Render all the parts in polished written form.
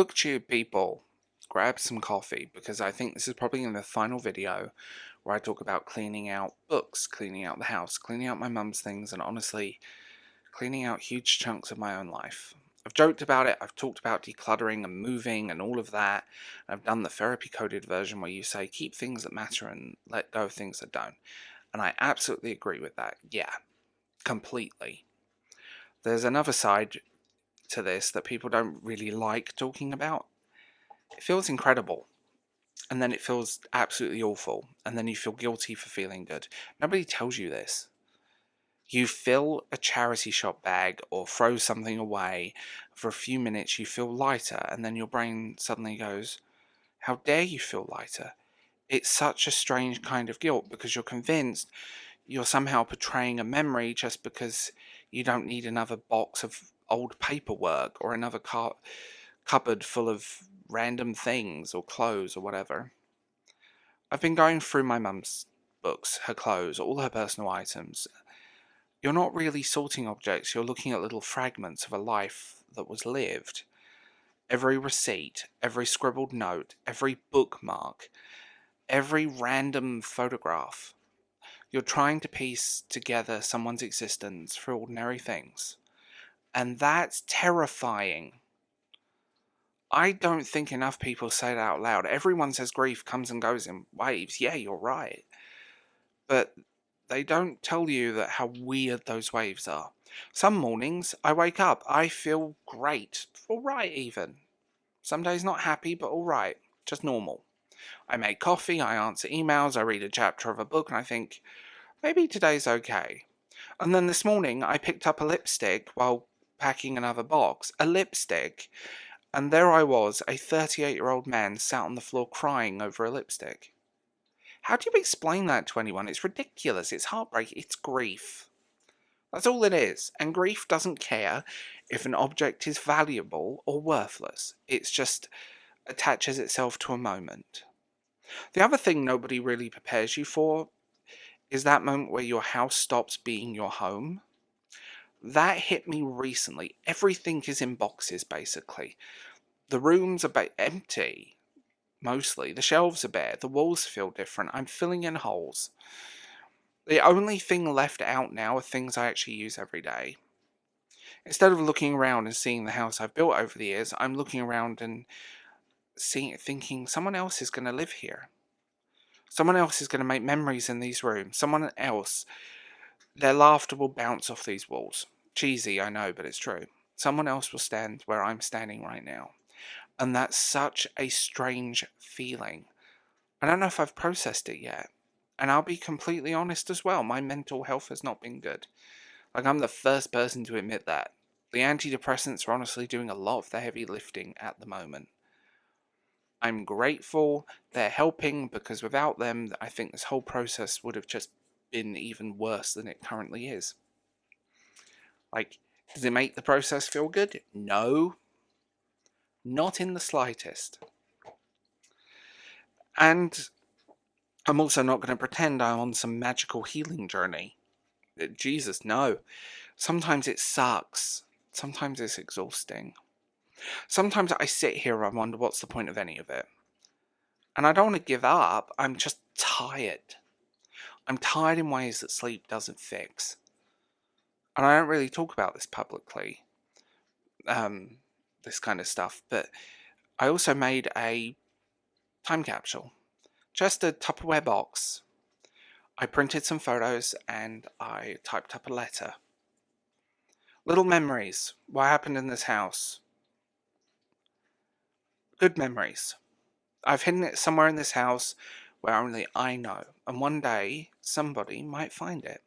BookTube people, grab some coffee because I think this is probably in the final video where I talk about cleaning out books, cleaning out the house, cleaning out my mum's things, and honestly, cleaning out huge chunks of my own life. I've joked about it, I've talked about decluttering and moving and all of that. I've done the therapy-coded version where you say keep things that matter and let go of things that don't. And I absolutely agree with that. Yeah, completely. There's another side to this that people don't really like talking about. It feels incredible, and then it feels absolutely awful, and then you feel guilty for feeling good. Nobody tells you this. You fill a charity shop bag or throw something away for a few minutes, you feel lighter, and then your brain suddenly goes, how dare you feel lighter? It's such a strange kind of guilt because you're convinced you're somehow portraying a memory just because you don't need another box of old paperwork or another cupboard full of random things or clothes or whatever. I've been going through my mum's books, her clothes, all her personal items. You're not really sorting objects, you're looking at little fragments of a life that was lived. Every receipt, every scribbled note, every bookmark, every random photograph. You're trying to piece together someone's existence through ordinary things. And that's terrifying. I don't think enough people say it out loud. Everyone says grief comes and goes in waves. Yeah, you're right. But they don't tell you that how weird those waves are. Some mornings, I wake up, I feel great. Alright even. Some days not happy, but alright. Just normal. I make coffee, I answer emails, I read a chapter of a book, and I think, maybe today's okay. And then this morning, I picked up a lipstick while packing another box. A lipstick. And there I was, a 38-year-old man sat on the floor crying over a lipstick. How do you explain that to anyone? It's ridiculous, it's heartbreak, it's grief. That's all it is, and grief doesn't care if an object is valuable or worthless. It just attaches itself to a moment. The other thing nobody really prepares you for is that moment where your house stops being your home. That hit me recently. Everything is in boxes, basically. The rooms are empty, mostly. The shelves are bare. The walls feel different. I'm filling in holes. The only thing left out now are things I actually use every day. Instead of looking around and seeing the house I've built over the years, I'm looking around and thinking someone else is going to live here. Someone else is going to make memories in these rooms. Someone else, their laughter will bounce off these walls. Cheesy, I know, but it's true. Someone else will stand where I'm standing right now. And that's such a strange feeling. I don't know if I've processed it yet. And I'll be completely honest as well, my mental health has not been good. Like, I'm the first person to admit that. The antidepressants are honestly doing a lot of the heavy lifting at the moment. I'm grateful they're helping because without them, I think this whole process would have just been even worse than it currently is. Like, does it make the process feel good? No. Not in the slightest. And I'm also not going to pretend I'm on some magical healing journey. Jesus, no. Sometimes it sucks. Sometimes it's exhausting. Sometimes I sit here and wonder what's the point of any of it. And I don't want to give up, I'm just tired. I'm tired in ways that sleep doesn't fix. And I don't really talk about this publicly, this kind of stuff, but I also made a time capsule. Just a Tupperware box. I printed some photos and I typed up a letter. Little memories. What happened in this house? Good memories. I've hidden it somewhere in this house where only I know, and one day somebody might find it.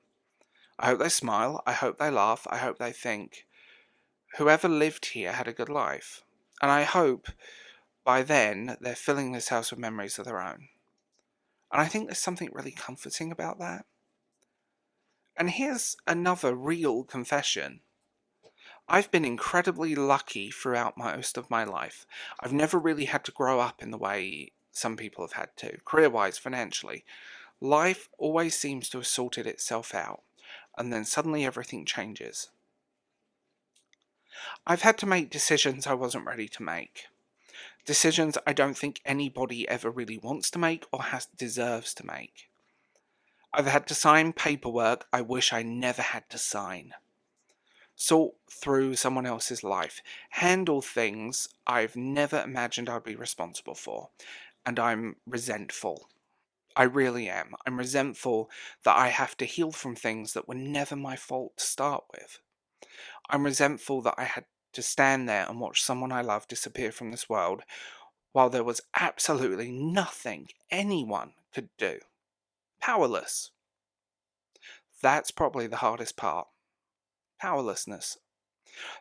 I hope they smile, I hope they laugh, I hope they think, whoever lived here had a good life. And I hope by then they're filling this house with memories of their own. And I think there's something really comforting about that. And here's another real confession. I've been incredibly lucky throughout most of my life. I've never really had to grow up in the way some people have had to, career-wise, financially. Life always seems to have sorted itself out, and then suddenly everything changes. I've had to make decisions I wasn't ready to make. Decisions I don't think anybody ever really wants to make or deserves to make. I've had to sign paperwork I wish I never had to sign. Sort through someone else's life. Handle things I've never imagined I'd be responsible for. And I'm resentful. I really am. I'm resentful that I have to heal from things that were never my fault to start with. I'm resentful that I had to stand there and watch someone I love disappear from this world while there was absolutely nothing anyone could do. Powerless. That's probably the hardest part. Powerlessness.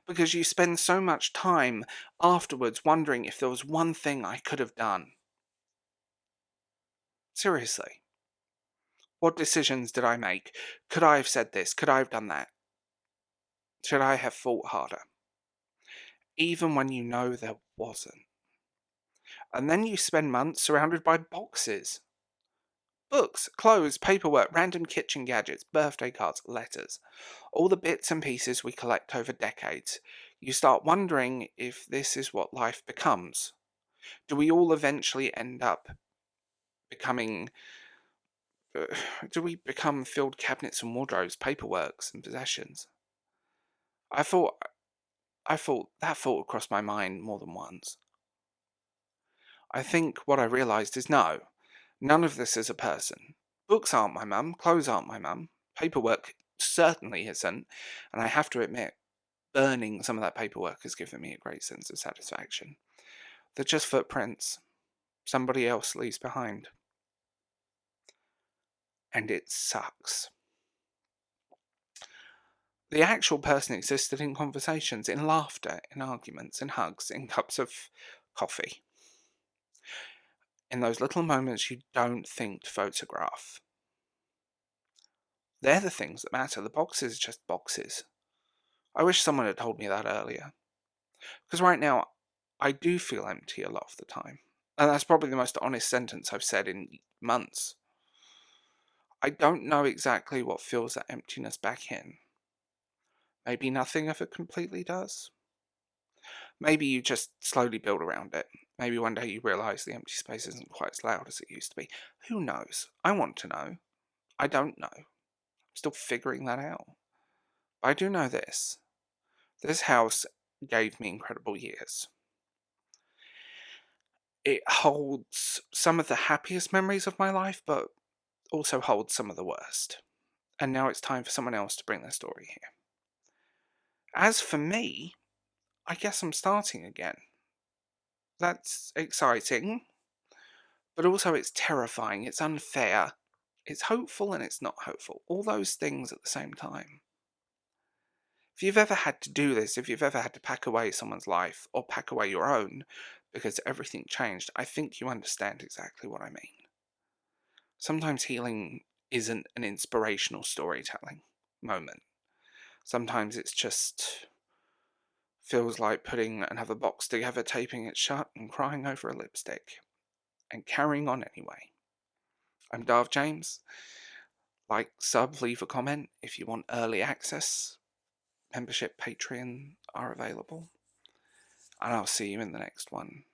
Because you spend so much time afterwards wondering if there was one thing I could have done. Seriously. What decisions did I make? Could I have said this? Could I have done that? Should I have fought harder? Even when you know there wasn't. And then you spend months surrounded by boxes. Books, clothes, paperwork, random kitchen gadgets, birthday cards, letters. All the bits and pieces we collect over decades. You start wondering if this is what life becomes. Do we all eventually end up becoming... do we become filled cabinets and wardrobes, paperworks and possessions? I thought that thought crossed my mind more than once. I think what I realised is no, none of this is a person. Books aren't my mum, clothes aren't my mum, paperwork certainly isn't, and I have to admit, burning some of that paperwork has given me a great sense of satisfaction. They're just footprints somebody else leaves behind. And it sucks. The actual person existed in conversations, in laughter, in arguments, in hugs, in cups of coffee. In those little moments you don't think to photograph. They're the things that matter. The boxes are just boxes. I wish someone had told me that earlier. Because right now, I do feel empty a lot of the time. And that's probably the most honest sentence I've said in months. I don't know exactly what fills that emptiness back in. Maybe nothing ever completely does. Maybe you just slowly build around it. Maybe one day you realise the empty space isn't quite as loud as it used to be. Who knows? I want to know. I don't know. I'm still figuring that out. But I do know this. This house gave me incredible years. It holds some of the happiest memories of my life, but also holds some of the worst. And now it's time for someone else to bring their story here. As for me, I guess I'm starting again. That's exciting, but also it's terrifying, it's unfair, it's hopeful and it's not hopeful. All those things at the same time. If you've ever had to do this, if you've ever had to pack away someone's life or pack away your own because everything changed, I think you understand exactly what I mean. Sometimes healing isn't an inspirational storytelling moment. Sometimes it's just feels like putting another box together, taping it shut and crying over a lipstick and carrying on anyway. I'm Darth James. Like, sub, leave a comment if you want early access. Membership, Patreon are available. And I'll see you in the next one.